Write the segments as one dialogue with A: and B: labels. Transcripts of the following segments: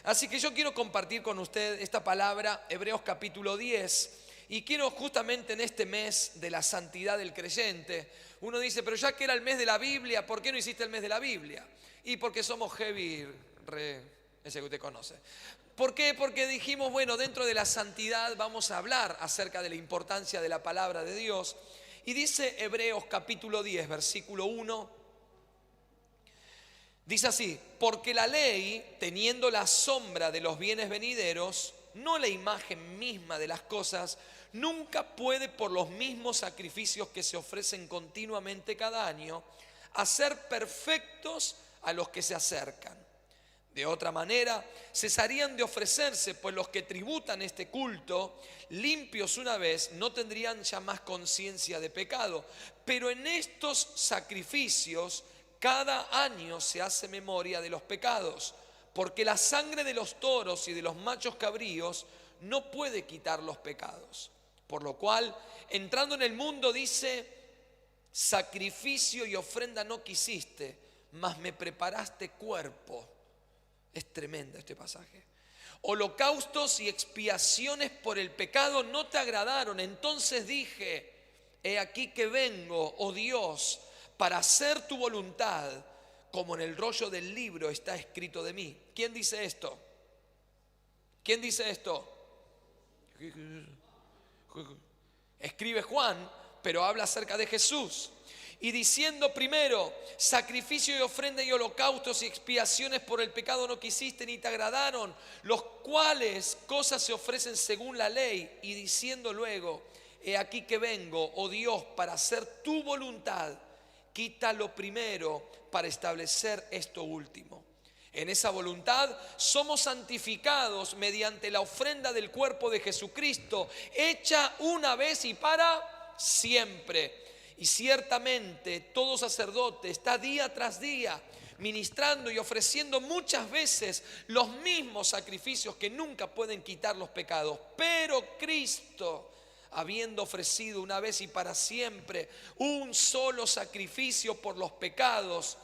A: Así que yo quiero compartir con usted esta palabra, Hebreos capítulo 10, y quiero justamente en este mes de la santidad del creyente. Uno dice, pero ya que era el mes de la Biblia, ¿por qué no hiciste el mes de la Biblia? Y porque somos heavy, ese que usted conoce. ¿Por qué? Porque dijimos, bueno, dentro de la santidad vamos a hablar acerca de la importancia de la palabra de Dios. Y dice Hebreos capítulo 10, versículo 1, dice así: porque la ley, teniendo la sombra de los bienes venideros, no la imagen misma de las cosas, nunca puede por los mismos sacrificios que se ofrecen continuamente cada año, hacer perfectos a los que se acercan. De otra manera, cesarían de ofrecerse, pues los que tributan este culto, limpios una vez, no tendrían ya más conciencia de pecado. Pero en estos sacrificios, cada año se hace memoria de los pecados, porque la sangre de los toros y de los machos cabríos no puede quitar los pecados. Por lo cual, entrando en el mundo, dice: sacrificio y ofrenda no quisiste, mas me preparaste cuerpo. Es tremendo este pasaje. Holocaustos y expiaciones por el pecado no te agradaron. Entonces dije: he aquí que vengo, oh Dios, para hacer tu voluntad, como en el rollo del libro está escrito de mí. ¿Quién dice esto? ¿Quién dice esto? Escribe Juan, pero habla acerca de Jesús. Y diciendo primero: sacrificio y ofrenda y holocaustos y expiaciones por el pecado no quisiste ni te agradaron, los cuales cosas se ofrecen según la ley. Y diciendo luego: he aquí que vengo, oh Dios, para hacer tu voluntad. Quita lo primero para establecer esto último. En esa voluntad somos santificados mediante la ofrenda del cuerpo de Jesucristo, hecha una vez y para siempre. Y ciertamente todo sacerdote está día tras día ministrando y ofreciendo muchas veces los mismos sacrificios que nunca pueden quitar los pecados. Pero Cristo, habiendo ofrecido una vez y para siempre un solo sacrificio por los pecados,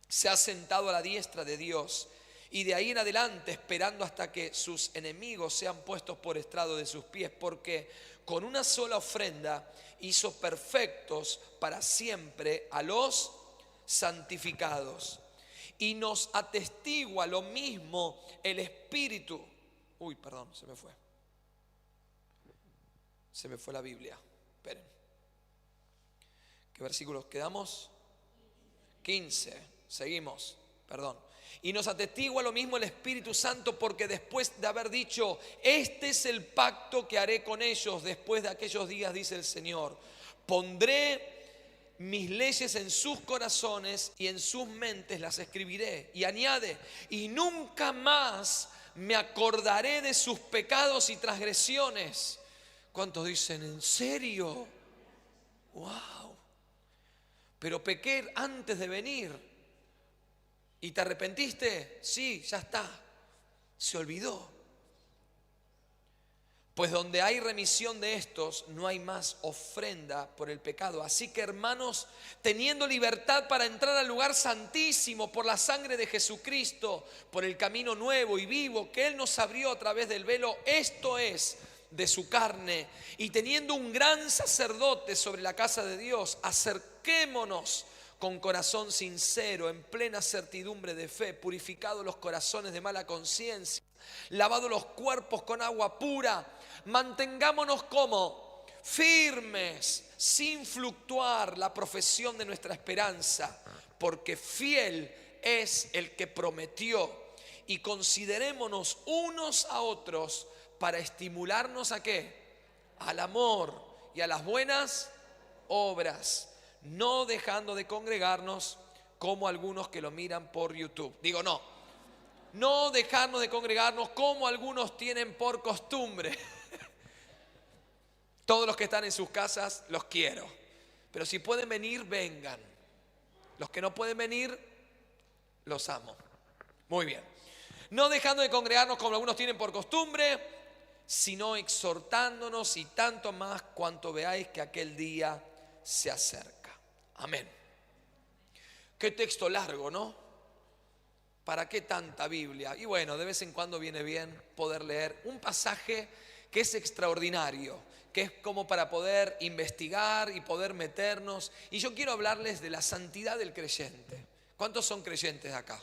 A: se ha sentado a la diestra de Dios, y de ahí en adelante esperando hasta que sus enemigos sean puestos por estrado de sus pies, porque con una sola ofrenda hizo perfectos para siempre a los santificados. Y nos atestigua lo mismo el Espíritu. Se me fue la Biblia. Esperen. ¿Qué versículos quedamos? 15. Seguimos. Perdón. Y nos atestigua lo mismo el Espíritu Santo, porque después de haber dicho: este es el pacto que haré con ellos después de aquellos días, dice el Señor, pondré mis leyes en sus corazones y en sus mentes las escribiré. Y añade: y nunca más me acordaré de sus pecados y transgresiones. ¿Cuántos dicen en serio? ¡Wow! Pero pequé antes de venir. ¿Y te arrepentiste? Sí, ya está. Se olvidó. Pues donde hay remisión de estos, no hay más ofrenda por el pecado. Así que, hermanos, teniendo libertad para entrar al lugar santísimo por la sangre de Jesucristo, por el camino nuevo y vivo que Él nos abrió a través del velo, esto es, de su carne, y teniendo un gran sacerdote sobre la casa de Dios, acerquémonos con corazón sincero, en plena certidumbre de fe, purificados los corazones de mala conciencia, lavados los cuerpos con agua pura. Mantengámonos como firmes, sin fluctuar la profesión de nuestra esperanza, porque fiel es el que prometió. Y considerémonos unos a otros para estimularnos ¿a qué? Al amor y a las buenas obras, no dejando de congregarnos como algunos que lo miran por YouTube. No dejarnos de congregarnos como algunos tienen por costumbre. Todos los que están en sus casas los quiero, pero si pueden venir, vengan. Los que no pueden venir, los amo. Muy bien. No dejando de congregarnos como algunos tienen por costumbre, sino exhortándonos, y tanto más cuanto veáis que aquel día se acerca. Amén. Qué texto largo, ¿no? ¿para qué tanta Biblia? Y bueno, de vez en cuando viene bien poder leer un pasaje que es extraordinario, que es como para poder investigar y poder meternos. Y yo quiero hablarles de la santidad del creyente. ¿Cuántos son creyentes acá?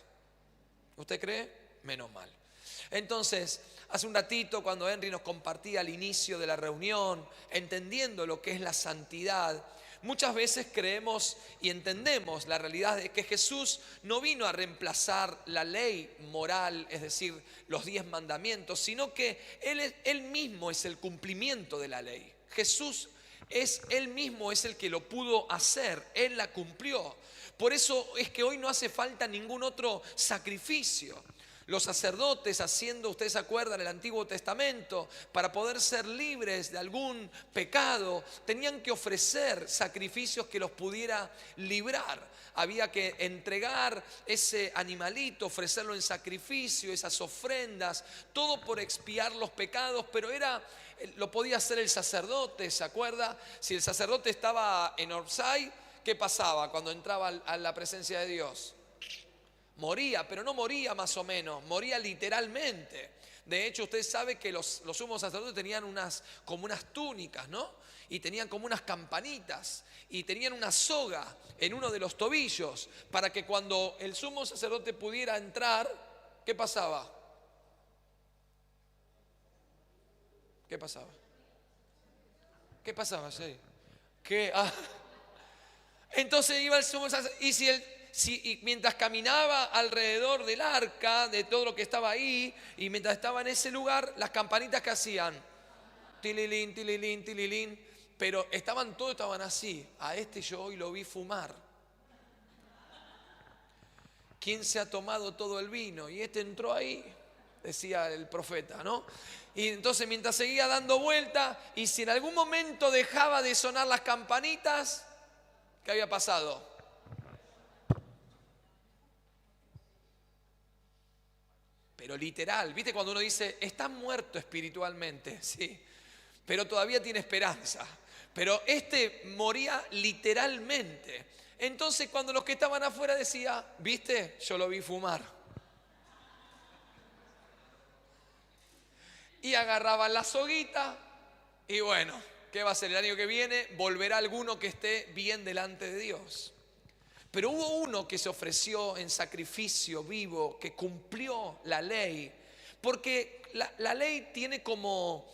A: ¿Usted cree? Menos mal. Entonces, hace un ratito cuando Henry nos compartía al inicio de la reunión, entendiendo lo que es la santidad, muchas veces creemos y entendemos la realidad de que Jesús no vino a reemplazar la ley moral, es decir, los 10 mandamientos, sino que Él mismo es el cumplimiento de la ley. Jesús Él mismo es el que lo pudo hacer, Él la cumplió. Por eso es que hoy no hace falta ningún otro sacrificio. Los sacerdotes haciendo, ustedes se acuerdan, el Antiguo Testamento, para poder ser libres de algún pecado, tenían que ofrecer sacrificios que los pudiera librar. Había que entregar ese animalito, ofrecerlo en sacrificio, esas ofrendas, todo por expiar los pecados, pero lo podía hacer el sacerdote, ¿se acuerda? Si el sacerdote estaba en Orsay, ¿qué pasaba cuando entraba a la presencia de Dios? Moría, pero no moría más o menos, moría literalmente. De hecho, usted sabe que los sumos sacerdotes tenían como unas túnicas, ¿no? Y tenían como unas campanitas y tenían una soga en uno de los tobillos para que cuando el sumo sacerdote pudiera entrar, ¿qué pasaba? ¿Qué pasaba? ¿Qué pasaba? Sí. ¿Qué? Entonces iba el sumo sacerdote y mientras caminaba alrededor del arca, de todo lo que estaba ahí, y mientras estaba en ese lugar, las campanitas que hacían, tililín, tililín, tililín, pero todos estaban así. A este yo hoy lo vi fumar. ¿Quién se ha tomado todo el vino? Y este entró ahí, decía el profeta, ¿no? Y entonces mientras seguía dando vuelta, y si en algún momento dejaba de sonar las campanitas, ¿qué había pasado? Pero literal, ¿viste cuando uno dice, está muerto espiritualmente? Sí, pero todavía tiene esperanza. Pero este moría literalmente. Entonces cuando los que estaban afuera decían, ¿viste? Yo lo vi fumar. Y agarraban la soguita y bueno, ¿qué va a ser el año que viene? Volverá alguno que esté bien delante de Dios. Pero hubo uno que se ofreció en sacrificio vivo, que cumplió la ley. Porque la ley tiene como,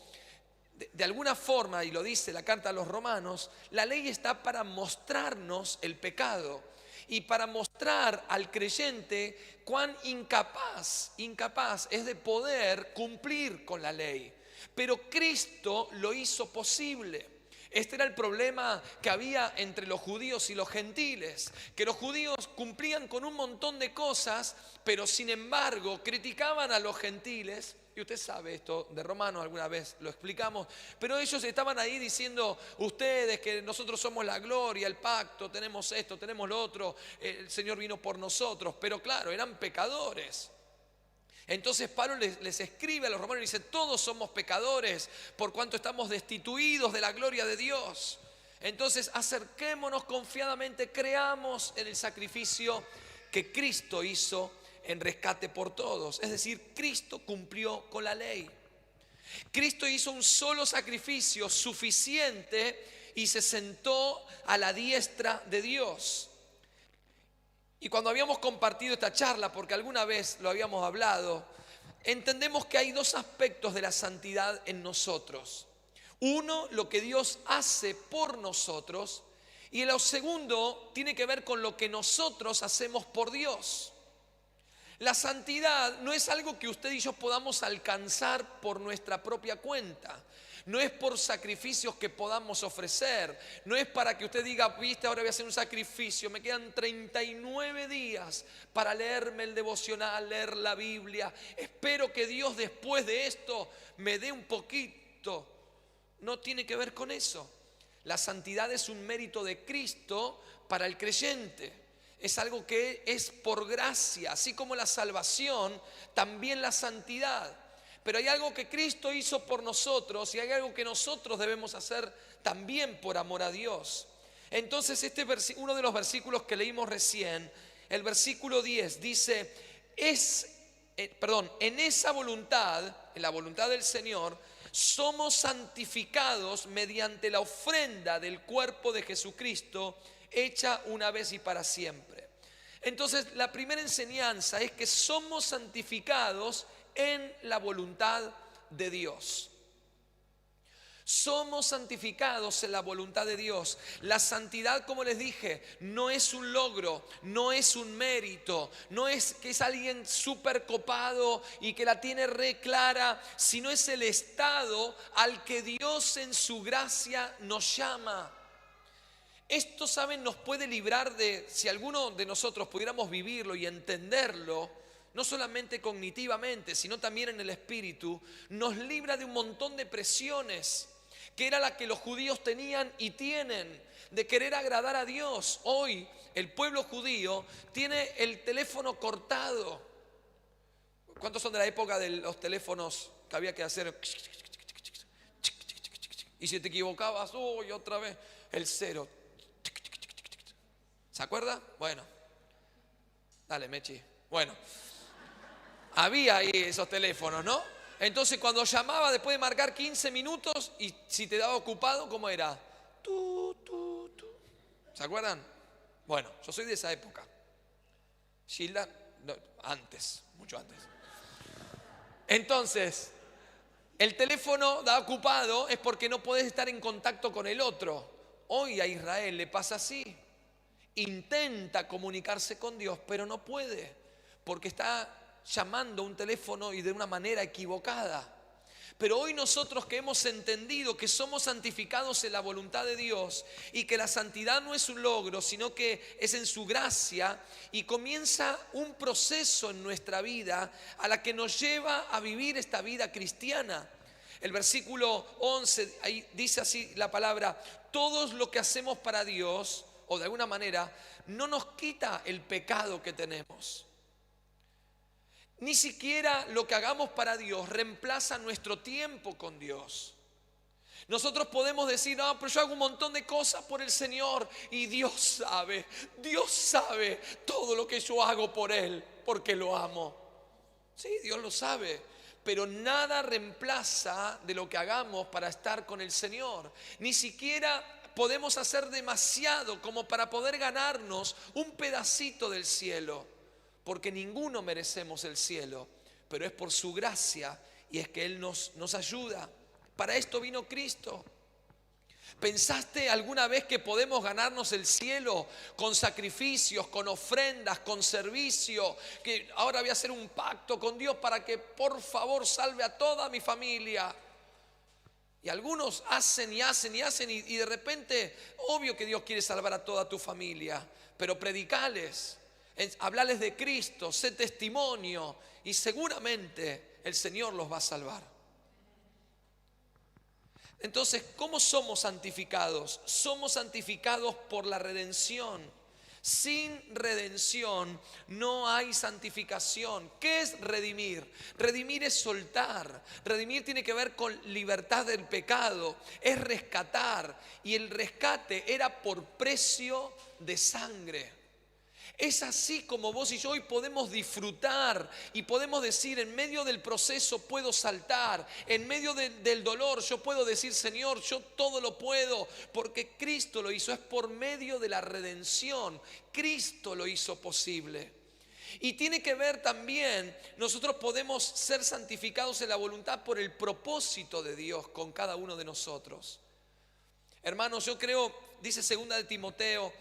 A: de alguna forma, y lo dice la carta a los romanos, la ley está para mostrarnos el pecado y para mostrar al creyente cuán incapaz es de poder cumplir con la ley. Pero Cristo lo hizo posible. Este era el problema que había entre los judíos y los gentiles, que los judíos cumplían con un montón de cosas, pero sin embargo criticaban a los gentiles. Y usted sabe esto de Romanos, alguna vez lo explicamos, pero ellos estaban ahí diciendo, ustedes que nosotros somos la gloria, el pacto, tenemos esto, tenemos lo otro, el Señor vino por nosotros, pero claro, eran pecadores. Entonces Pablo les escribe a los romanos y dice, todos somos pecadores por cuanto estamos destituidos de la gloria de Dios. Entonces acerquémonos confiadamente, creamos en el sacrificio que Cristo hizo en rescate por todos. Es decir, Cristo cumplió con la ley. Cristo hizo un solo sacrificio suficiente y se sentó a la diestra de Dios. Y cuando habíamos compartido esta charla, porque alguna vez lo habíamos hablado, entendemos que hay dos aspectos de la santidad en nosotros. Uno, lo que Dios hace por nosotros, y lo segundo tiene que ver con lo que nosotros hacemos por Dios. La santidad no es algo que usted y yo podamos alcanzar por nuestra propia cuenta. No es por sacrificios que podamos ofrecer. No es para que usted diga, viste, ahora voy a hacer un sacrificio. Me quedan 39 días para leerme el devocional, leer la Biblia. Espero que Dios después de esto me dé un poquito. No tiene que ver con eso. La santidad es un mérito de Cristo para el creyente. Es algo que es por gracia, así como la salvación, también la santidad. Pero hay algo que Cristo hizo por nosotros y hay algo que nosotros debemos hacer también por amor a Dios. Entonces uno de los versículos que leímos recién, el versículo 10, dice, En esa voluntad, en la voluntad del Señor, somos santificados mediante la ofrenda del cuerpo de Jesucristo, hecha una vez y para siempre. Entonces, la primera enseñanza es que somos santificados en la voluntad de Dios. Somos santificados en la voluntad de Dios. La santidad, como les dije, no es un logro, no es un mérito, no es que es alguien súper copado y que la tiene re clara, sino es el estado al que Dios en su gracia nos llama. Esto, ¿saben?, nos puede librar de, si alguno de nosotros pudiéramos vivirlo y entenderlo, no solamente cognitivamente, sino también en el espíritu, nos libra de un montón de presiones, que era la que los judíos tenían y tienen, de querer agradar a Dios. Hoy el pueblo judío tiene el teléfono cortado. ¿Cuántos son de la época de los teléfonos que había que hacer? Y si te equivocabas, uy, otra vez, el cero. ¿Se acuerda? Bueno, dale, Mechi. Bueno, había ahí esos teléfonos, ¿no? Entonces cuando llamaba, después de marcar 15 minutos, y si te daba ocupado, ¿cómo era? Tú. ¿Se acuerdan? Bueno, yo soy de esa época. Gilda, no, antes, mucho antes. Entonces, el teléfono da ocupado es porque no podés estar en contacto con el otro. Hoy a Israel le pasa así. Intenta comunicarse con Dios, pero no puede, porque está llamando un teléfono y de una manera equivocada. Pero hoy nosotros que hemos entendido que somos santificados en la voluntad de Dios y que la santidad no es un logro, sino que es en su gracia, y comienza un proceso en nuestra vida a la que nos lleva a vivir esta vida cristiana. El versículo 11, ahí dice así la palabra: todos lo que hacemos para Dios, o de alguna manera, no nos quita el pecado que tenemos. Ni siquiera lo que hagamos para Dios reemplaza nuestro tiempo con Dios. Nosotros podemos decir, no, pero yo hago un montón de cosas por el Señor y Dios sabe todo lo que yo hago por Él, porque lo amo. Sí, Dios lo sabe, pero nada reemplaza de lo que hagamos para estar con el Señor. Ni siquiera podemos hacer demasiado como para poder ganarnos un pedacito del cielo, porque ninguno merecemos el cielo, pero es por su gracia, y es que Él nos ayuda. Para esto vino Cristo. ¿Pensaste alguna vez que podemos ganarnos el cielo con sacrificios, con ofrendas, con servicio? Que ahora voy a hacer un pacto con Dios para que por favor salve a toda mi familia. Y algunos hacen y de repente, obvio que Dios quiere salvar a toda tu familia, pero predicales, hablarles de Cristo, sé testimonio, y seguramente el Señor los va a salvar. Entonces, ¿cómo somos santificados? Somos santificados por la redención. Sin redención no hay santificación. ¿Qué es redimir? Redimir es soltar. Redimir tiene que ver con libertad del pecado. Es rescatar. Y el rescate era por precio de sangre. Es así como vos y yo hoy podemos disfrutar y podemos decir, en medio del proceso puedo saltar, en medio del dolor yo puedo decir, Señor, yo todo lo puedo, porque Cristo lo hizo. Es por medio de la redención. Cristo lo hizo posible. Y tiene que ver también, nosotros podemos ser santificados en la voluntad por el propósito de Dios con cada uno de nosotros. Hermanos, yo creo, dice 2 de Timoteo,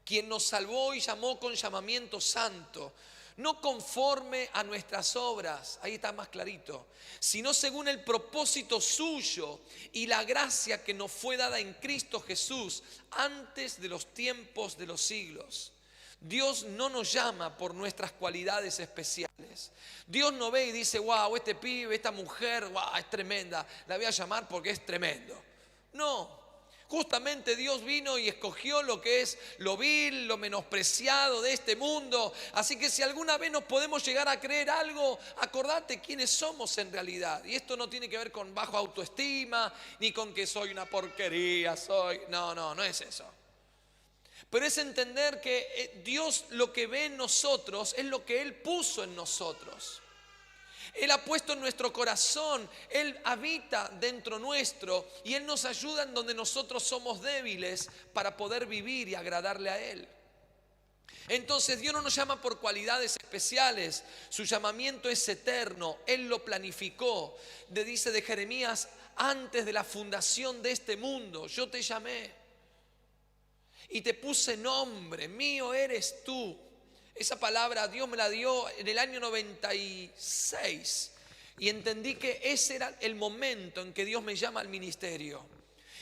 A: quien nos salvó y llamó con llamamiento santo, no conforme a nuestras obras, ahí está más clarito, sino según el propósito suyo y la gracia que nos fue dada en Cristo Jesús antes de los tiempos de los siglos. Dios no nos llama por nuestras cualidades especiales. Dios no ve y dice, wow, este pibe, esta mujer, wow, es tremenda, la voy a llamar porque es tremendo. No. Justamente Dios vino y escogió lo que es lo vil, lo menospreciado de este mundo. Así que si alguna vez nos podemos llegar a creer algo, acordate quiénes somos en realidad. Y esto no tiene que ver con bajo autoestima, ni con que soy una porquería, no es eso. Pero es entender que Dios lo que ve en nosotros es lo que Él puso en nosotros. Él ha puesto en nuestro corazón, Él habita dentro nuestro y Él nos ayuda en donde nosotros somos débiles para poder vivir y agradarle a Él. Entonces Dios no nos llama por cualidades especiales, su llamamiento es eterno, Él lo planificó. Dice de Jeremías, antes de la fundación de este mundo, yo te llamé y te puse nombre, mío eres tú. Esa palabra Dios me la dio en el año 96 y entendí que ese era el momento en que Dios me llama al ministerio.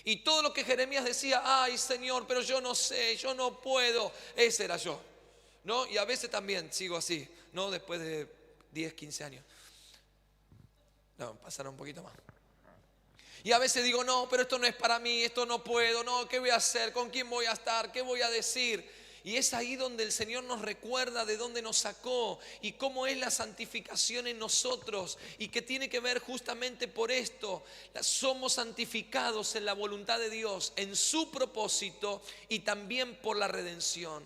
A: Y todo lo que Jeremías decía, ay Señor, pero yo no sé, yo no puedo, ese era yo, ¿no? Y a veces también sigo así, ¿no? Después de 10, 15 años. No, pasaron un poquito más. Y a veces digo, no, pero esto no es para mí, esto no puedo, no, ¿qué voy a hacer? ¿Con quién voy a estar? ¿Qué voy a decir? Y es ahí donde el Señor nos recuerda de dónde nos sacó y cómo es la santificación en nosotros y que tiene que ver justamente por esto. Somos santificados en la voluntad de Dios, en su propósito y también por la redención.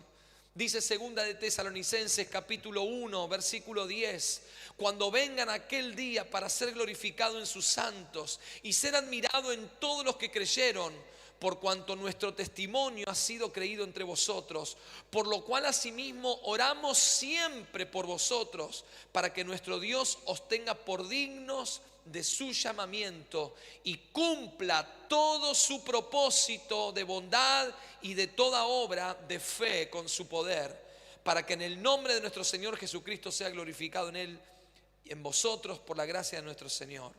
A: Dice segunda de Tesalonicenses capítulo 1 versículo 10, cuando vengan aquel día para ser glorificado en sus santos y ser admirado en todos los que creyeron, por cuanto nuestro testimonio ha sido creído entre vosotros, por lo cual asimismo oramos siempre por vosotros, para que nuestro Dios os tenga por dignos de su llamamiento y cumpla todo su propósito de bondad y de toda obra de fe con su poder, para que en el nombre de nuestro Señor Jesucristo sea glorificado en Él y en vosotros por la gracia de nuestro Señor.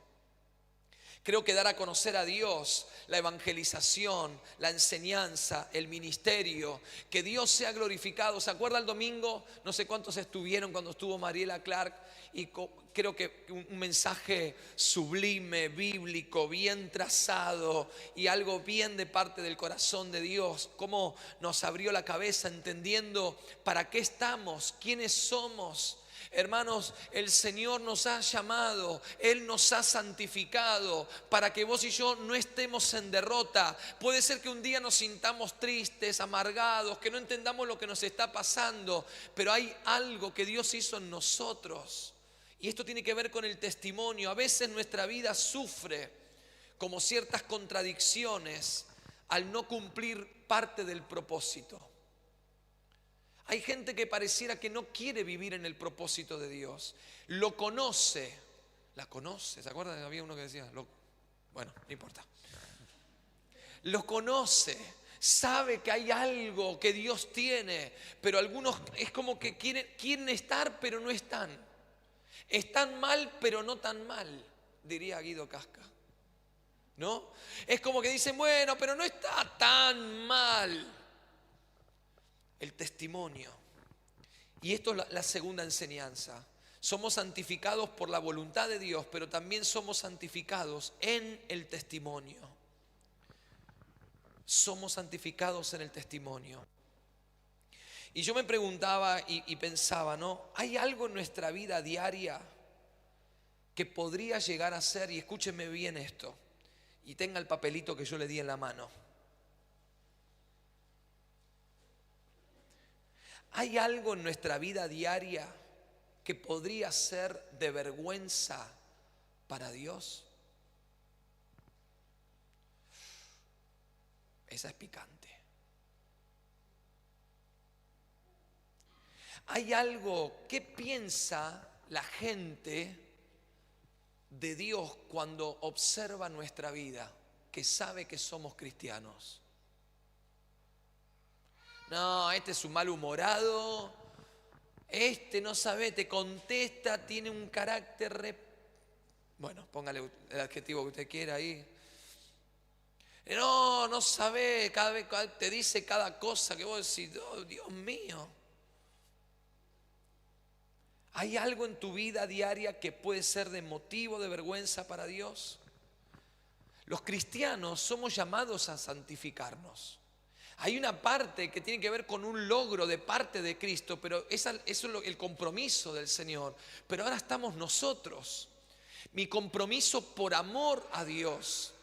A: Creo que dar a conocer a Dios, la evangelización, la enseñanza, el ministerio, que Dios sea glorificado. ¿Se acuerda el domingo? No sé cuántos estuvieron cuando estuvo Mariela Clark y creo que un mensaje sublime, bíblico, bien trazado y algo bien de parte del corazón de Dios. Cómo nos abrió la cabeza entendiendo para qué estamos, quiénes somos. Hermanos, el Señor nos ha llamado, Él nos ha santificado para que vos y yo no estemos en derrota. Puede ser que un día nos sintamos tristes, amargados, que no entendamos lo que nos está pasando, pero hay algo que Dios hizo en nosotros. Y esto tiene que ver con el testimonio. A veces nuestra vida sufre como ciertas contradicciones al no cumplir parte del propósito. Hay gente que pareciera que no quiere vivir en el propósito de Dios. Lo conoce, la conoce. ¿Se acuerdan? Había uno que decía, bueno, no importa. Lo conoce, sabe que hay algo que Dios tiene, pero algunos es como que quieren estar, pero no están. Están mal, pero no tan mal, diría Guido Casca. ¿No? Es como que dicen, bueno, pero no está tan mal. El testimonio. Y esto es la segunda enseñanza. Somos santificados por la voluntad de Dios, pero también somos santificados en el testimonio. Somos santificados en el testimonio. Y yo me preguntaba y pensaba, ¿no? ¿Hay algo en nuestra vida diaria que podría llegar a ser, y escúchenme bien esto, y tenga el papelito que yo le di en la mano? ¿Hay algo en nuestra vida diaria que podría ser de vergüenza para Dios? Esa es picante. ¿Hay algo que piensa la gente de Dios cuando observa nuestra vida, que sabe que somos cristianos? No, este es un malhumorado, este no sabe, te contesta, tiene un carácter bueno, póngale el adjetivo que usted quiera ahí. No sabe, cada vez te dice cada cosa que vos decís, oh, Dios mío. ¿Hay algo en tu vida diaria que puede ser de motivo de vergüenza para Dios? Los cristianos somos llamados a santificarnos. Hay una parte que tiene que ver con un logro de parte de Cristo, pero eso es el compromiso del Señor. Pero ahora estamos nosotros. Mi compromiso por amor a Dios.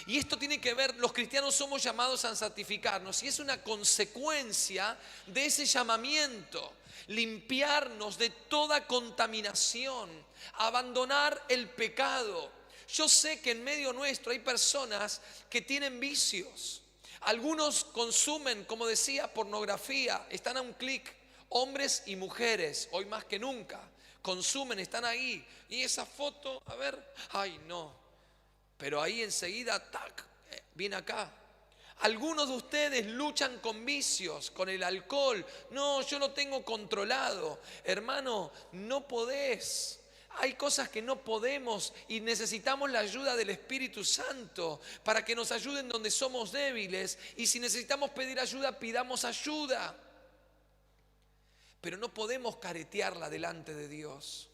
A: Y esto tiene que ver, los cristianos somos llamados a santificarnos y es una consecuencia de ese llamamiento. Limpiarnos de toda contaminación, abandonar el pecado. Yo sé que en medio nuestro hay personas que tienen vicios. Algunos consumen, como decía, pornografía, están a un clic. Hombres y mujeres, hoy más que nunca, consumen, están ahí. Y esa foto, a ver, ay no. Pero ahí enseguida, tac, viene acá. Algunos de ustedes luchan con vicios, con el alcohol. No, yo lo tengo controlado. Hermano, no podés. Hay cosas que no podemos y necesitamos la ayuda del Espíritu Santo para que nos ayuden donde somos débiles. Y si necesitamos pedir ayuda, pidamos ayuda. Pero no podemos caretearla delante de Dios.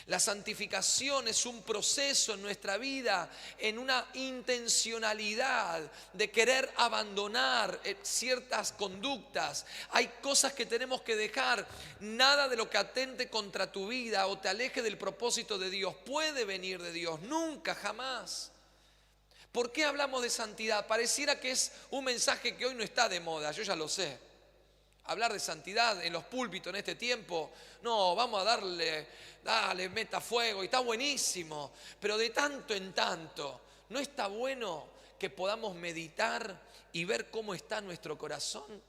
A: La santificación es un proceso en nuestra vida, en una intencionalidad de querer abandonar ciertas conductas. Hay cosas que tenemos que dejar. Nada de lo que atente contra tu vida o te aleje del propósito de Dios puede venir de Dios. Nunca, jamás. ¿Por qué hablamos de santidad? Pareciera que es un mensaje que hoy no está de moda, yo ya lo sé. Hablar de santidad en los púlpitos en este tiempo, no, vamos a dale, meta fuego, y está buenísimo. Pero de tanto en tanto, ¿no está bueno que podamos meditar y ver cómo está nuestro corazón?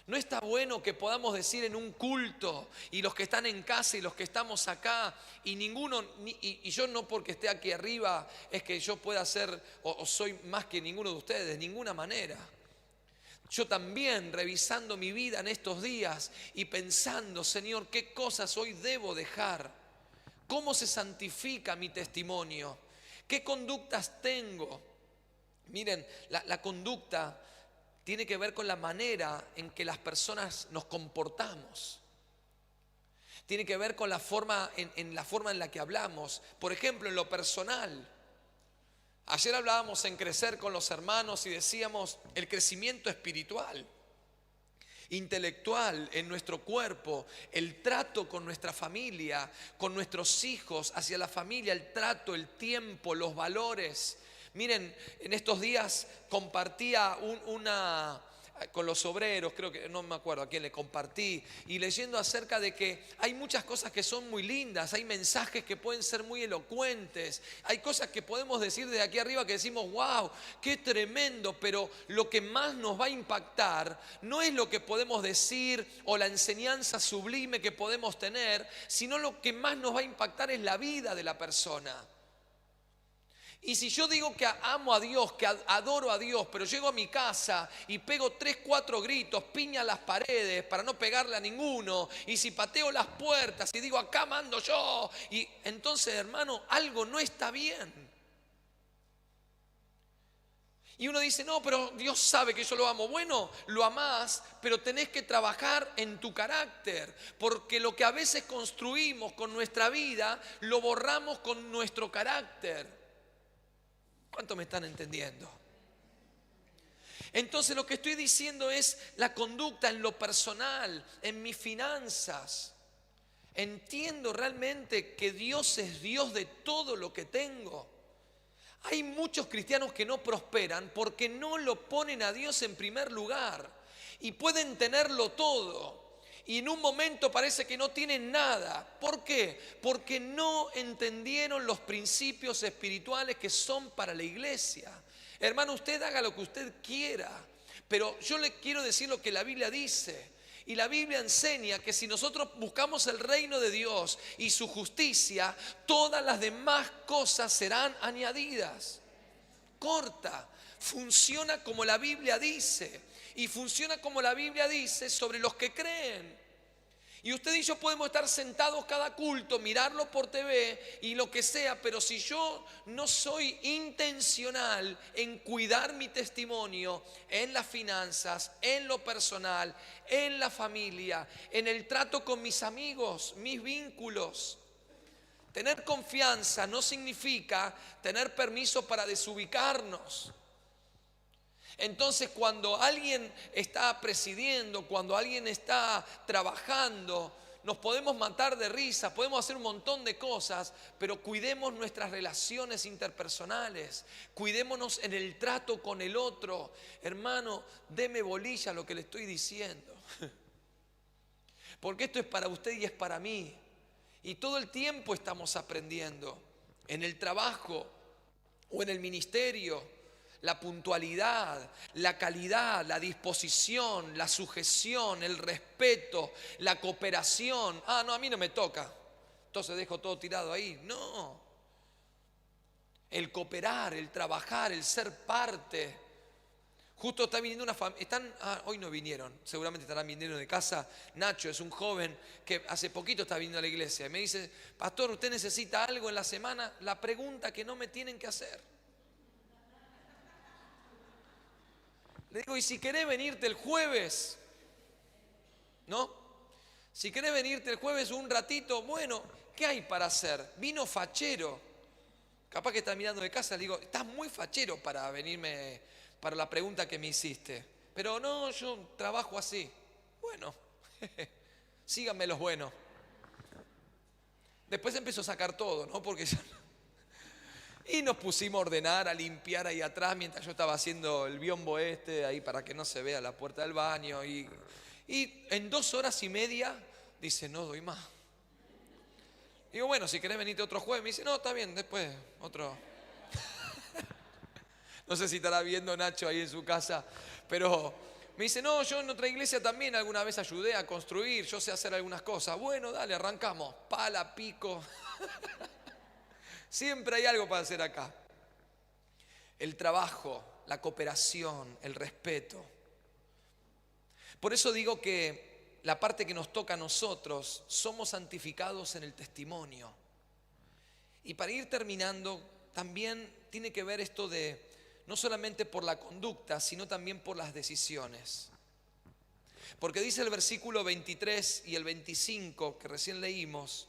A: ¿No está bueno que podamos decir en un culto, y los que están en casa y los que estamos acá, y ninguno, y yo no porque esté aquí arriba, es que yo pueda ser o soy más que ninguno de ustedes, de ninguna manera? Yo también revisando mi vida en estos días y pensando, Señor, ¿qué cosas hoy debo dejar? ¿Cómo se santifica mi testimonio? ¿Qué conductas tengo? Miren, la conducta tiene que ver con la manera en que las personas nos comportamos. Tiene que ver con la forma en la forma en la que hablamos. Por ejemplo, en lo personal. Ayer hablábamos en crecer con los hermanos y decíamos el crecimiento espiritual, intelectual en nuestro cuerpo, el trato con nuestra familia, con nuestros hijos, hacia la familia, el trato, el tiempo, los valores. Miren, en estos días compartía con los obreros, creo que no me acuerdo a quién le compartí, y leyendo acerca de que hay muchas cosas que son muy lindas, hay mensajes que pueden ser muy elocuentes, hay cosas que podemos decir desde aquí arriba que decimos, wow, qué tremendo, pero lo que más nos va a impactar no es lo que podemos decir o la enseñanza sublime que podemos tener, sino lo que más nos va a impactar es la vida de la persona. Y si yo digo que amo a Dios, que adoro a Dios, pero llego a mi casa y pego 3, 4 gritos, piña las paredes para no pegarle a ninguno, y si pateo las puertas y digo acá mando yo, y entonces, hermano, algo no está bien. Y uno dice, no, pero Dios sabe que yo lo amo. Bueno, lo amás, pero tenés que trabajar en tu carácter, porque lo que a veces construimos con nuestra vida, lo borramos con nuestro carácter. ¿Cuánto me están entendiendo? Entonces lo que estoy diciendo es la conducta en lo personal, en mis finanzas. Entiendo realmente que Dios es Dios de todo lo que tengo. Hay muchos cristianos que no prosperan porque no lo ponen a Dios en primer lugar. Y pueden tenerlo todo. Y en un momento parece que no tienen nada. ¿Por qué? Porque no entendieron los principios espirituales que son para la iglesia. Hermano, usted haga lo que usted quiera, pero yo le quiero decir lo que la Biblia dice. Y la Biblia enseña que si nosotros buscamos el reino de Dios y su justicia, todas las demás cosas serán añadidas. Corta, funciona como la Biblia dice. Y funciona como la Biblia dice sobre los que creen. Y usted y yo podemos estar sentados cada culto, mirarlo por TV y lo que sea, pero si yo no soy intencional en cuidar mi testimonio en las finanzas, en lo personal, en la familia, en el trato con mis amigos, mis vínculos. Tener confianza no significa tener permiso para desubicarnos. Entonces, cuando alguien está presidiendo, cuando alguien está trabajando, nos podemos matar de risa, podemos hacer un montón de cosas, pero cuidemos nuestras relaciones interpersonales, cuidémonos en el trato con el otro. Hermano, deme bolilla a lo que le estoy diciendo, porque esto es para usted y es para mí. Y todo el tiempo estamos aprendiendo, en el trabajo o en el ministerio. La puntualidad, la calidad, la disposición, la sujeción, el respeto, la cooperación. Ah, no, a mí no me toca, entonces dejo todo tirado ahí. No. El cooperar, el trabajar, el ser parte. Justo está viniendo una familia, hoy no vinieron, seguramente estarán viniendo de casa. Nacho es un joven que hace poquito está viniendo a la iglesia. Y me dice, pastor, ¿usted necesita algo en la semana? La pregunta que no me tienen que hacer. Le digo, ¿y si querés venirte el jueves? ¿No? Si querés venirte el jueves un ratito, bueno, ¿qué hay para hacer? Vino fachero. Capaz que está mirando de casa, le digo, estás muy fachero para venirme, para la pregunta que me hiciste. Pero no, yo trabajo así. Bueno, síganme los buenos. Después empezó a sacar todo, ¿no? Porque ya... Y nos pusimos a ordenar, a limpiar ahí atrás mientras yo estaba haciendo el biombo ahí para que no se vea la puerta del baño. Y en 2 horas y media dice, no doy más. Digo, bueno, si querés venirte otro jueves. Me dice, no, está bien, después otro. No sé si estará viendo Nacho ahí en su casa, pero me dice, no, yo en otra iglesia también alguna vez ayudé a construir, yo sé hacer algunas cosas. Bueno, dale, arrancamos. Pala, pico. Siempre hay algo para hacer acá. El trabajo, la cooperación, el respeto. Por eso digo que la parte que nos toca a nosotros, somos santificados en el testimonio. Y para ir terminando, también tiene que ver esto de, no solamente por la conducta, sino también por las decisiones. Porque dice el versículo 23 y el 25 que recién leímos,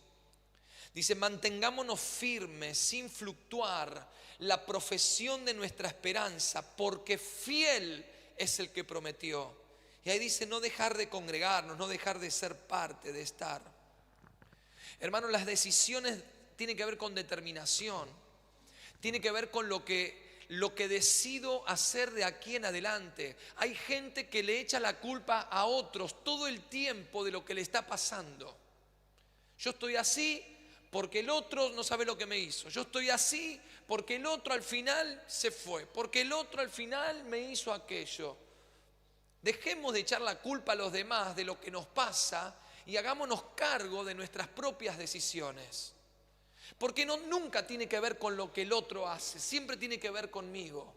A: dice, mantengámonos firmes sin fluctuar la profesión de nuestra esperanza, porque fiel es el que prometió. Y ahí dice, no dejar de congregarnos, no dejar de ser parte, de estar. Hermanos, las decisiones tienen que ver con determinación, tiene que ver con lo que decido hacer de aquí en adelante. Hay gente que le echa la culpa a otros todo el tiempo de lo que le está pasando. Yo estoy así porque el otro no sabe lo que me hizo. Yo estoy así porque el otro al final se fue, porque el otro al final me hizo aquello. Dejemos de echar la culpa a los demás de lo que nos pasa y hagámonos cargo de nuestras propias decisiones. Porque nunca tiene que ver con lo que el otro hace, siempre tiene que ver conmigo.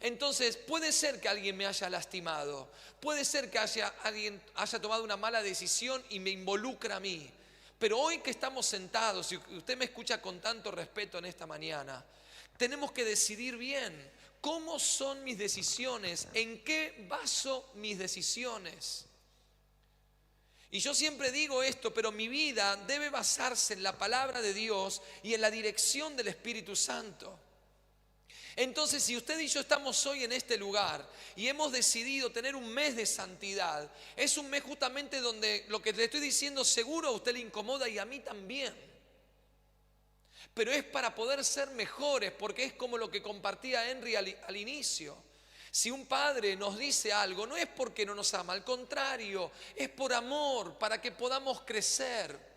A: Entonces puede ser que alguien me haya lastimado, puede ser que alguien haya tomado una mala decisión y me involucra a mí. Pero hoy que estamos sentados, y usted me escucha con tanto respeto en esta mañana, tenemos que decidir bien cómo son mis decisiones, en qué baso mis decisiones. Y yo siempre digo esto, pero mi vida debe basarse en la palabra de Dios y en la dirección del Espíritu Santo. Entonces, si usted y yo estamos hoy en este lugar y hemos decidido tener un mes de santidad, es un mes justamente donde lo que le estoy diciendo seguro a usted le incomoda y a mí también. Pero es para poder ser mejores, porque es como lo que compartía Henry al inicio. Si un padre nos dice algo, no es porque no nos ama, al contrario, es por amor, para que podamos crecer.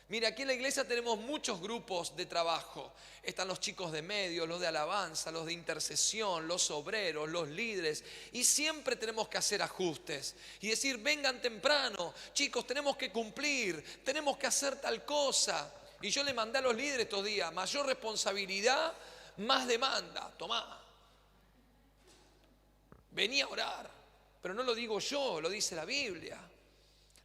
A: Mira, aquí en la iglesia tenemos muchos grupos de trabajo. Están los chicos de medio, los de alabanza, los de intercesión, los obreros, los líderes. Y siempre tenemos que hacer ajustes y decir, vengan temprano, chicos, tenemos que cumplir, tenemos que hacer tal cosa. Y yo le mandé a los líderes estos días, mayor responsabilidad, más demanda. Tomá. Vení a orar. Pero no lo digo yo, lo dice la Biblia.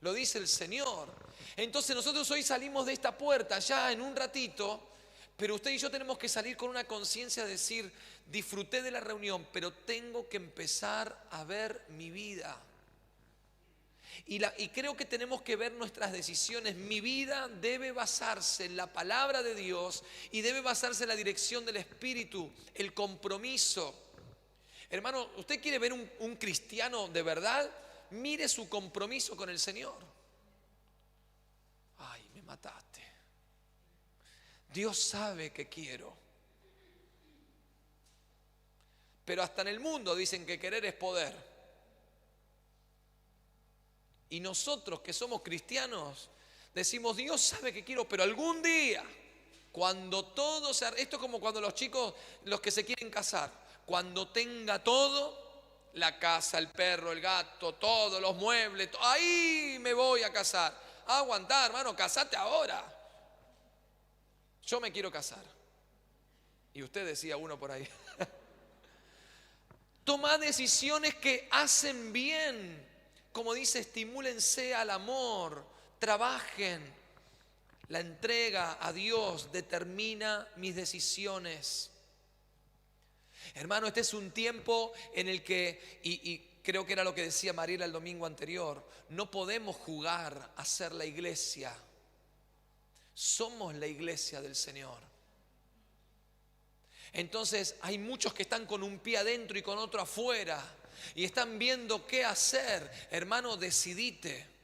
A: Lo dice el Señor. Entonces nosotros hoy salimos de esta puerta ya en un ratito, pero usted y yo tenemos que salir con una conciencia de decir, disfruté de la reunión, pero tengo que empezar a ver mi vida. Y creo que tenemos que ver nuestras decisiones. Mi vida debe basarse en la palabra de Dios y debe basarse en la dirección del Espíritu, el compromiso. Hermano, ¿usted quiere ver un cristiano de verdad? Mire su compromiso con el Señor. mataste. Dios sabe que quiero. Pero hasta en el mundo dicen que querer es poder. Y nosotros que somos cristianos decimos, Dios sabe que quiero, pero algún día, cuando todo se... Esto es como cuando los chicos, los que se quieren casar, cuando tenga todo, la casa, el perro, el gato, todos los muebles, ahí me voy a casar. Aguantar, hermano, casate ahora. Yo me quiero casar. Y usted decía uno por ahí. Toma decisiones que hacen bien. Como dice, estimúlense al amor, trabajen. La entrega a Dios determina mis decisiones. Hermano, este es un tiempo en el que, y creo que era lo que decía Mariela el domingo anterior, no podemos jugar a ser la iglesia. Somos la iglesia del Señor. Entonces hay muchos que están con un pie adentro y con otro afuera y están viendo qué hacer. Hermano, decidite.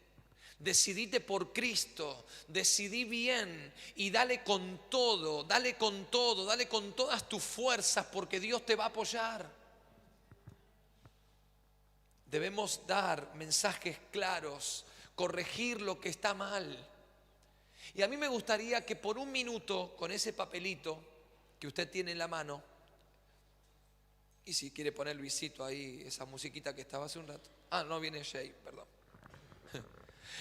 A: Decidite por Cristo, decidí bien y dale con todo, dale con todo, dale con todas tus fuerzas porque Dios te va a apoyar. Debemos dar mensajes claros, corregir lo que está mal. Y a mí me gustaría que por un minuto, con ese papelito que usted tiene en la mano, y si quiere poner Luisito ahí, esa musiquita que estaba hace un rato. Ah, no viene Jay, perdón.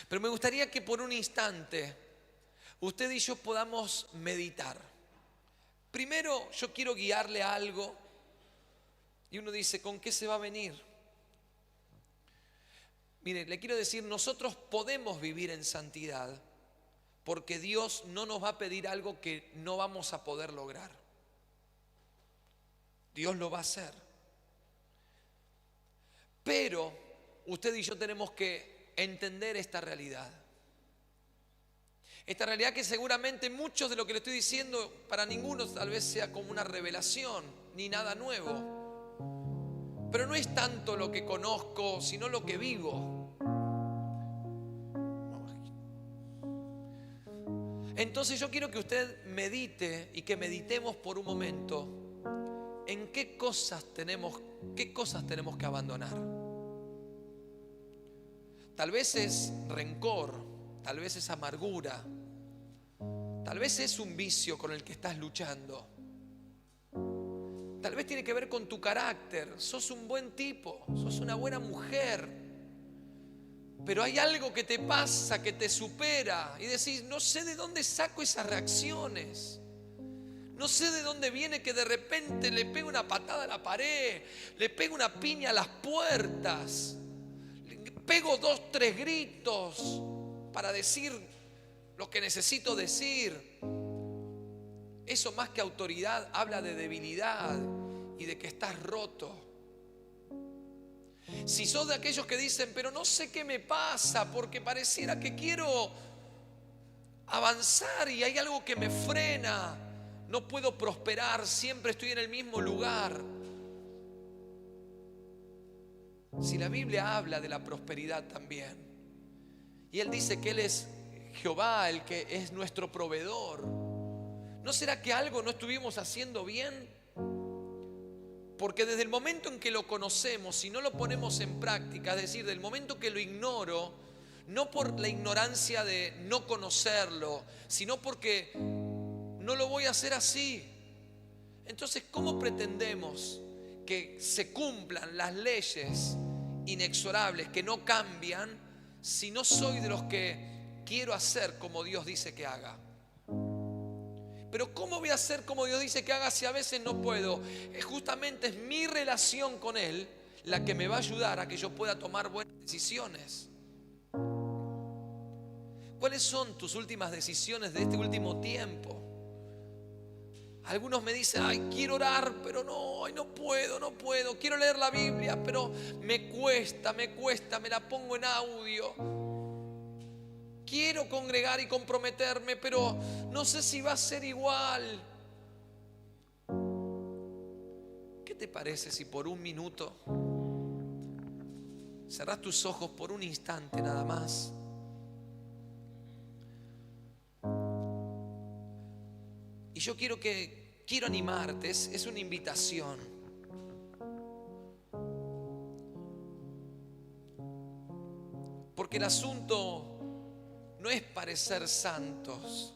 A: Pero me gustaría que por un instante usted y yo podamos meditar. Primero yo quiero guiarle a algo y uno dice, ¿con qué se va a venir? Mire, le quiero decir, nosotros podemos vivir en santidad porque Dios no nos va a pedir algo que no vamos a poder lograr. Dios lo va a hacer. Pero usted y yo tenemos que entender esta realidad. Esta realidad que seguramente muchos de lo que le estoy diciendo para ninguno tal vez sea como una revelación ni nada nuevo. Pero no es tanto lo que conozco, sino lo que vivo. Entonces yo quiero que usted medite y que meditemos por un momento en qué cosas tenemos que abandonar. Tal vez es rencor, tal vez es amargura, tal vez es un vicio con el que estás luchando. Tal vez tiene que ver con tu carácter, sos un buen tipo, sos una buena mujer, pero hay algo que te pasa, que te supera y decís, no sé de dónde saco esas reacciones. No sé de dónde viene que de repente le pego una patada a la pared, le pego una piña a las puertas. Pego 2, 3 gritos para decir lo que necesito decir. Eso más que autoridad habla de debilidad y de que estás roto. Si sos de aquellos que dicen, pero no sé qué me pasa porque pareciera que quiero avanzar y hay algo que me frena, no puedo prosperar, siempre estoy en el mismo lugar. Si la Biblia habla de la prosperidad también, y Él dice que Él es Jehová, el que es nuestro proveedor, ¿no será que algo no estuvimos haciendo bien? Porque desde el momento en que lo conocemos, si no lo ponemos en práctica, es decir, del momento que lo ignoro, no por la ignorancia de no conocerlo, sino porque no lo voy a hacer así. Entonces, ¿cómo pretendemos que se cumplan las leyes inexorables que no cambian si no soy de los que quiero hacer como Dios dice que haga? Pero ¿cómo voy a hacer como Dios dice que haga si a veces no puedo? Justamente es mi relación con Él la que me va a ayudar a que yo pueda tomar buenas decisiones. ¿Cuáles son tus últimas decisiones de este último tiempo? Algunos me dicen, ay, quiero orar, pero no, ay, no puedo. Quiero leer la Biblia, pero me cuesta, me la pongo en audio. Quiero congregar y comprometerme, pero no sé si va a ser igual. ¿Qué te parece si por un minuto cerrás tus ojos por un instante nada más? Y yo quiero animarte, es una invitación. Porque el asunto no es parecer santos.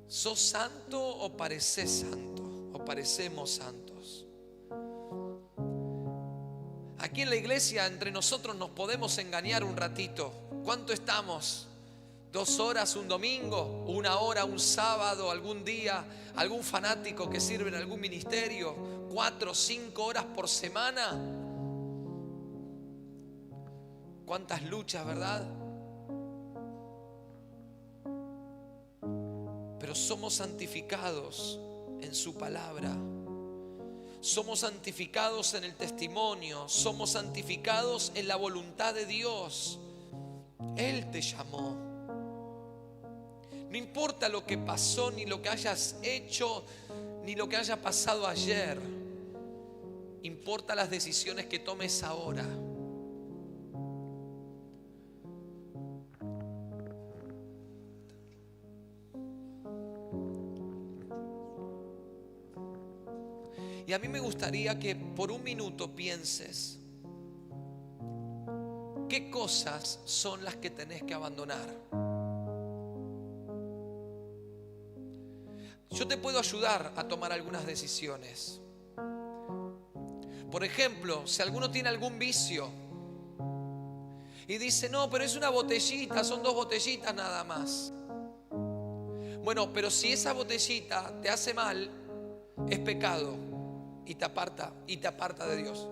A: ¿Sos santo o pareces santo? ¿O parecemos santos? Aquí en la iglesia entre nosotros nos podemos engañar un ratito. ¿Cuánto estamos? 2 horas un domingo, 1 hora un sábado, algún día, algún fanático que sirve en algún ministerio, 4 o 5 horas por semana. ¿Cuántas luchas, verdad? Pero somos santificados en su palabra. Somos santificados en el testimonio. Somos santificados en la voluntad de Dios. Él te llamó. No importa lo que pasó, ni lo que hayas hecho, ni lo que haya pasado ayer. Importa las decisiones que tomes ahora. Y a mí me gustaría que por un minuto pienses qué cosas son las que tenés que abandonar. Yo te puedo ayudar a tomar algunas decisiones. Por ejemplo, si alguno tiene algún vicio y dice, no, pero es una botellita, son 2 botellitas nada más. Bueno, pero si esa botellita te hace mal, es pecado y te aparta de Dios.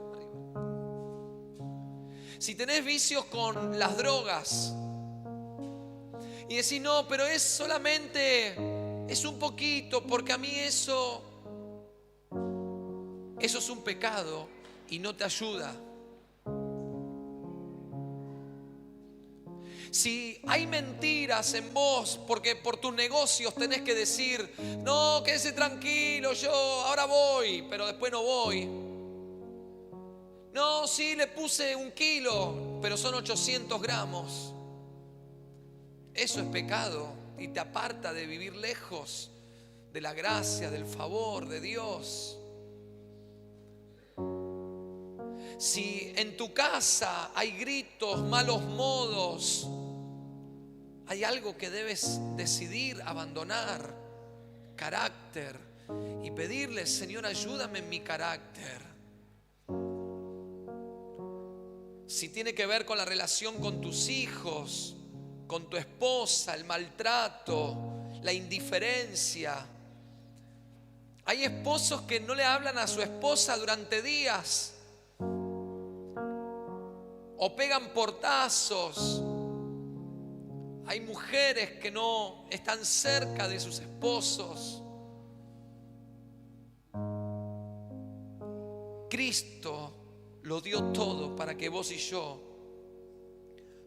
A: Si tenés vicios con las drogas y decís, no, pero es solamente, es un poquito, porque a mí eso es un pecado y no te ayuda. Si hay mentiras en vos, porque por tus negocios tenés que decir, no, quédese tranquilo, yo ahora voy, pero después no voy. No, sí, le puse 1 kilo, pero son 800 gramos. Eso es pecado y te aparta de vivir lejos de la gracia, del favor de Dios. Si en tu casa hay gritos, malos modos, hay algo que debes decidir abandonar, carácter, y pedirle, Señor, ayúdame en mi carácter. Si tiene que ver con la relación con tus hijos, con tu esposa, el maltrato, la indiferencia. Hay esposos que no le hablan a su esposa durante días, o pegan portazos. Hay mujeres que no están cerca de sus esposos. Cristo lo dio todo para que vos y yo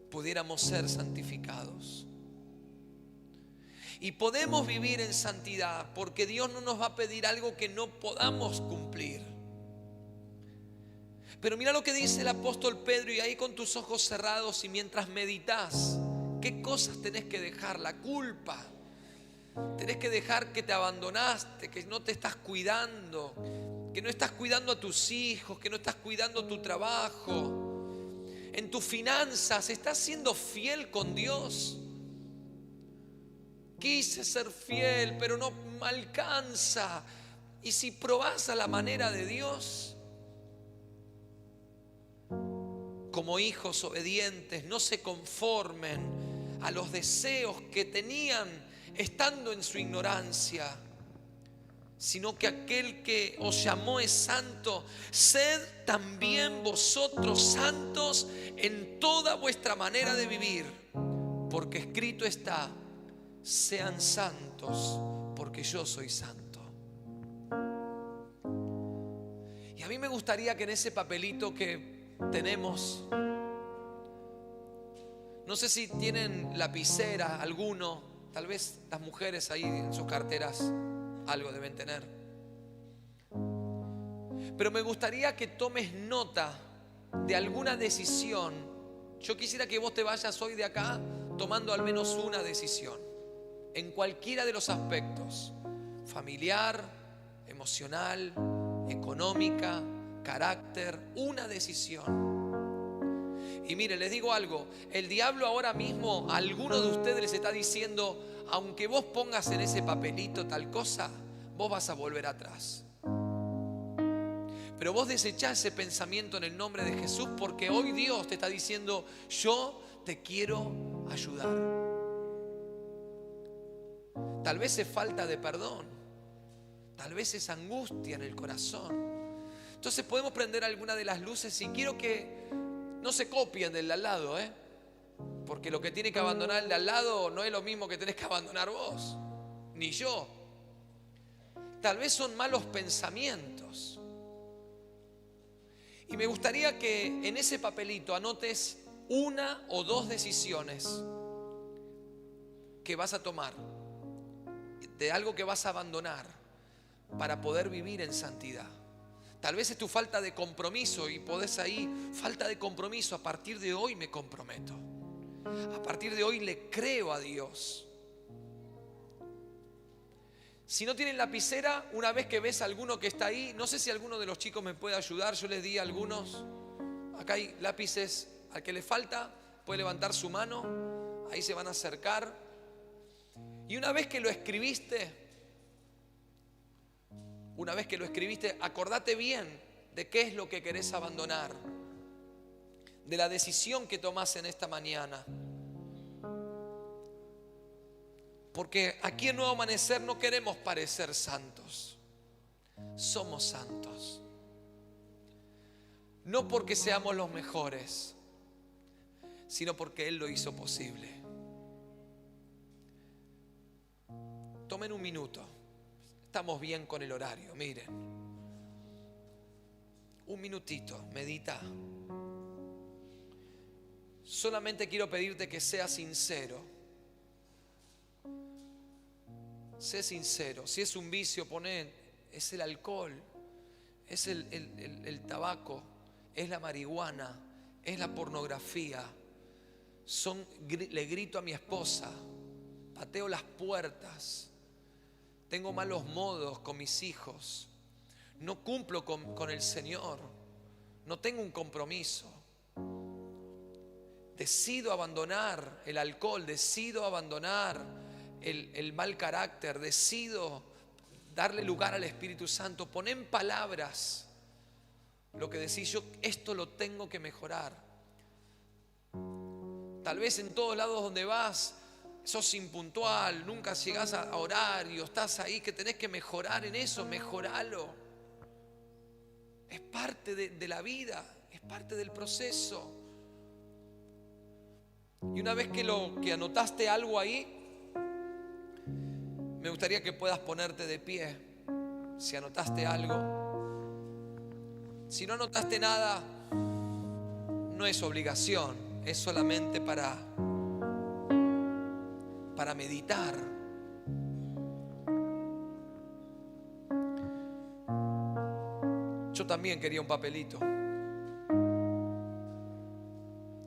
A: pudiéramos ser santificados. Y podemos vivir en santidad porque Dios no nos va a pedir algo que no podamos cumplir. Pero mira lo que dice el apóstol Pedro, y ahí con tus ojos cerrados y mientras meditas, ¿qué cosas tenés que dejar? La culpa. Tenés que dejar que te abandonaste, que no te estás cuidando, que no estás cuidando a tus hijos, que no estás cuidando tu trabajo. En tus finanzas, ¿estás siendo fiel con Dios? Quise ser fiel, pero no me alcanza. Y si probás a la manera de Dios, como hijos obedientes, no se conformen a los deseos que tenían estando en su ignorancia, sino que aquel que os llamó es santo. Sed también vosotros santos en toda vuestra manera de vivir, porque escrito está: sean santos, porque yo soy santo. Y a mí me gustaría que en ese papelito que tenemos, no sé si tienen lapicera alguno, tal vez las mujeres ahí en sus carteras algo deben tener, pero me gustaría que tomes nota de alguna decisión. Yo quisiera que vos te vayas hoy de acá tomando al menos una decisión en cualquiera de los aspectos: familiar, emocional, económica, carácter, una decisión. Y mire, les digo algo, el diablo ahora mismo a algunos de ustedes les está diciendo: aunque vos pongas en ese papelito tal cosa, vos vas a volver atrás. Pero vos desechás ese pensamiento en el nombre de Jesús, porque hoy Dios te está diciendo: yo te quiero ayudar. Tal vez es falta de perdón, tal vez es angustia en el corazón. Entonces podemos prender alguna de las luces, y quiero que no se copien del de al lado, porque lo que tiene que abandonar el de al lado no es lo mismo que tenés que abandonar vos, ni yo. Tal vez son malos pensamientos. Y me gustaría que en ese papelito anotes una o dos decisiones que vas a tomar, de algo que vas a abandonar para poder vivir en santidad. Tal vez es tu falta de compromiso y podés ahí: falta de compromiso, a partir de hoy me comprometo. A partir de hoy le creo a Dios. Si no tienen lapicera, una vez que ves a alguno que está ahí, no sé si alguno de los chicos me puede ayudar, yo les di algunos. Acá hay lápices, al que le falta puede levantar su mano, ahí se van a acercar. Y una vez que lo escribiste, acordate bien de qué es lo que querés abandonar, de la decisión que tomás en esta mañana. Porque aquí en Nuevo Amanecer no queremos parecer santos, somos santos. No porque seamos los mejores, sino porque Él lo hizo posible. Tomen un minuto, estamos bien con el horario, miren. Un minutito, medita. Solamente quiero pedirte que seas sincero. Sé sincero. Si es un vicio, poné: es el alcohol, es el tabaco, es la marihuana, es la pornografía. Le grito a mi esposa, pateo las puertas, tengo malos modos con mis hijos, no cumplo con el Señor, no tengo un compromiso. Decido abandonar el alcohol, decido abandonar el mal carácter, decido darle lugar al Espíritu Santo. Pon en palabras lo que decís: yo esto lo tengo que mejorar. Tal vez en todos lados donde vas sos impuntual, nunca llegás a horario, estás ahí, que tenés que mejorar en eso, mejoralo. Es parte de la vida, es parte del proceso. Y una vez que anotaste algo ahí, me gustaría que puedas ponerte de pie. Si anotaste algo. Si no anotaste nada, no es obligación, es solamente para meditar. Yo también quería un papelito.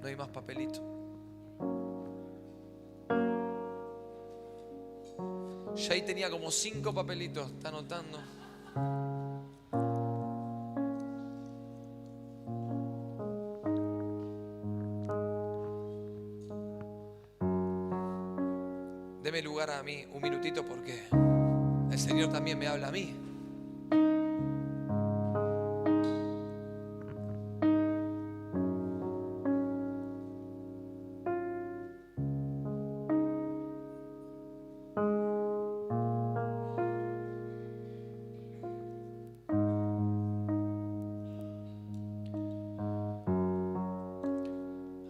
A: No hay más papelito. Ya ahí tenía como 5 papelitos, está anotando. Deme lugar a mí un minutito, porque el Señor también me habla a mí.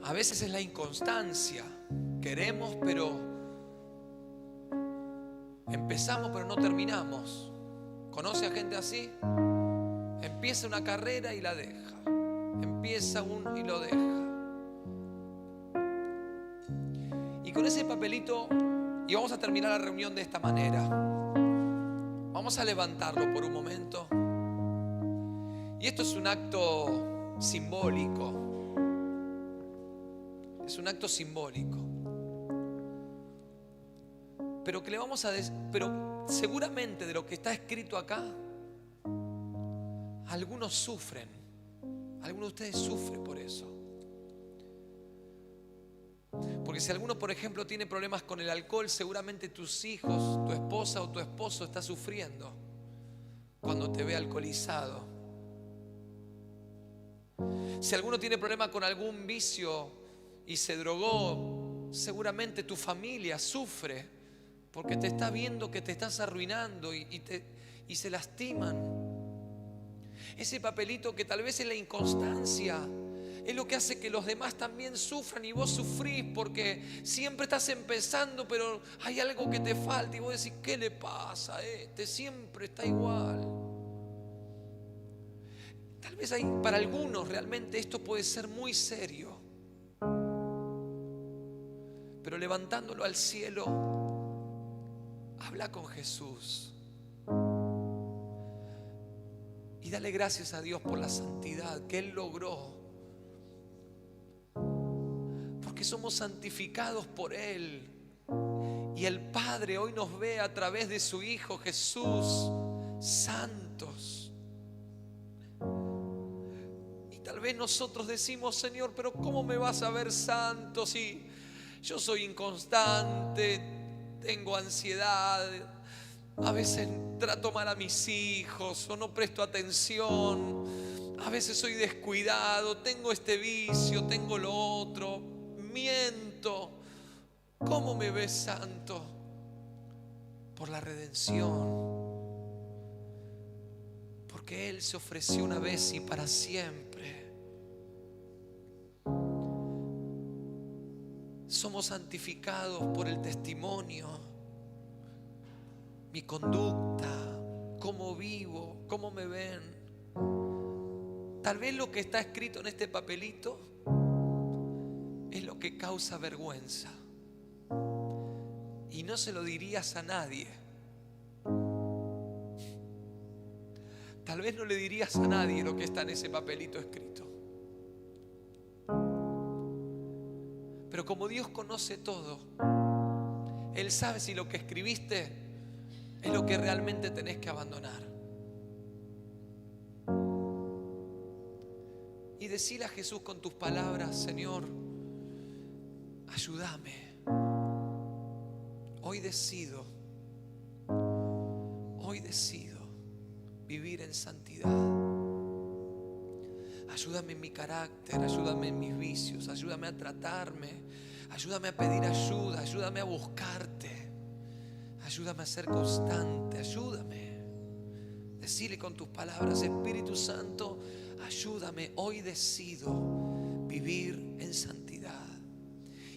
A: A veces es la inconstancia. Queremos, pero empezamos, pero no terminamos. ¿Conoce a gente así? Empieza una carrera y la deja. Empieza uno y lo deja. Y con ese papelito, y vamos a terminar la reunión de esta manera. Vamos a levantarlo por un momento. Y esto es un acto simbólico. Es un acto simbólico. pero que le vamos a decir, pero seguramente de lo que está escrito acá, algunos sufren, algunos de ustedes sufren por eso. Porque si alguno, por ejemplo, tiene problemas con el alcohol, seguramente tus hijos, tu esposa o tu esposo está sufriendo cuando te ve alcoholizado. Si alguno tiene problemas con algún vicio y se drogó, seguramente tu familia sufre porque te está viendo que te estás arruinando y se lastiman. Ese papelito que tal vez es la inconstancia, es lo que hace que los demás también sufran y vos sufrís porque siempre estás empezando, pero hay algo que te falta y vos decís, ¿qué le pasa a este? Siempre está igual. Tal vez para algunos realmente esto puede ser muy serio, pero levantándolo al cielo, habla con Jesús y dale gracias a Dios por la santidad que Él logró. Porque somos santificados por Él. Y el Padre hoy nos ve a través de su Hijo Jesús santos. Y tal vez nosotros decimos, Señor, pero ¿cómo me vas a ver santo si yo soy inconstante, tengo ansiedad, a veces trato mal a mis hijos o no presto atención, a veces soy descuidado, tengo este vicio, tengo lo otro, miento? ¿Cómo me ves santo? Por la redención. Porque Él se ofreció una vez y para siempre. Somos santificados por el testimonio. Mi conducta, cómo vivo, cómo me ven. Tal vez lo que está escrito en este papelito es lo que causa vergüenza. Y no se lo dirías a nadie. Tal vez no le dirías a nadie lo que está en ese papelito escrito. Pero como Dios conoce todo, Él sabe si lo que escribiste es lo que realmente tenés que abandonar. Y decile a Jesús con tus palabras, Señor, ayúdame. Hoy decido vivir en santidad. Ayúdame en mi carácter, ayúdame en mis vicios, ayúdame a tratarme, ayúdame a pedir ayuda, ayúdame a buscarte, ayúdame a ser constante, ayúdame. Decile con tus palabras, Espíritu Santo, ayúdame. Hoy decido vivir en santidad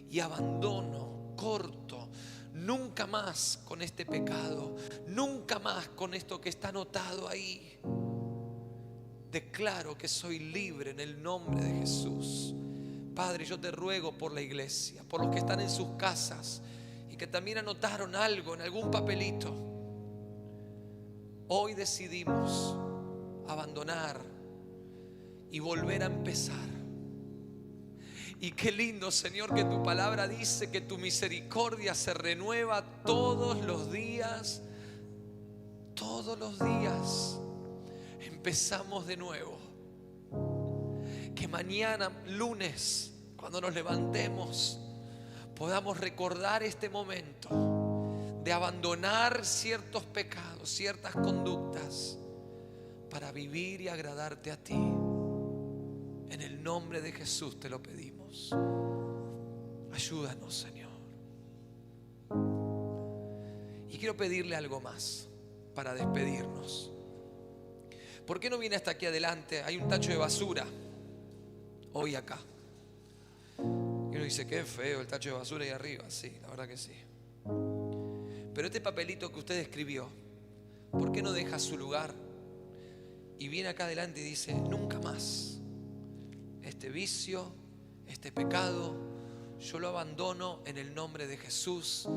A: y abandono, corto. Nunca más con este pecado, nunca más con esto que está anotado ahí. Declaro que soy libre en el nombre de Jesús. Padre, yo te ruego por la iglesia, por los que están en sus casas y que también anotaron algo en algún papelito. Hoy decidimos abandonar y volver a empezar. Y qué lindo, Señor, que tu palabra dice que tu misericordia se renueva todos los días. Todos los días empezamos de nuevo. Que mañana, lunes, cuando nos levantemos, podamos recordar este momento de abandonar ciertos pecados, ciertas conductas, para vivir y agradarte a ti. En el nombre de Jesús te lo pedimos. Ayúdanos, Señor. Y quiero pedirle algo más para despedirnos. ¿Por qué no viene hasta aquí adelante? Hay un tacho de basura hoy acá. Y uno dice, qué feo el tacho de basura ahí arriba. Sí, la verdad que sí. Pero este papelito que usted escribió, ¿por qué no deja su lugar? Y viene acá adelante y dice, nunca más. Este vicio, este pecado, yo lo abandono en el nombre de Jesús.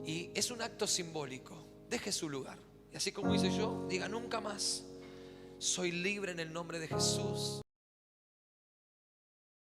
A: Y es un acto simbólico. Deje su lugar. Y así como hice yo, diga, nunca más. Soy libre en el nombre de Jesús.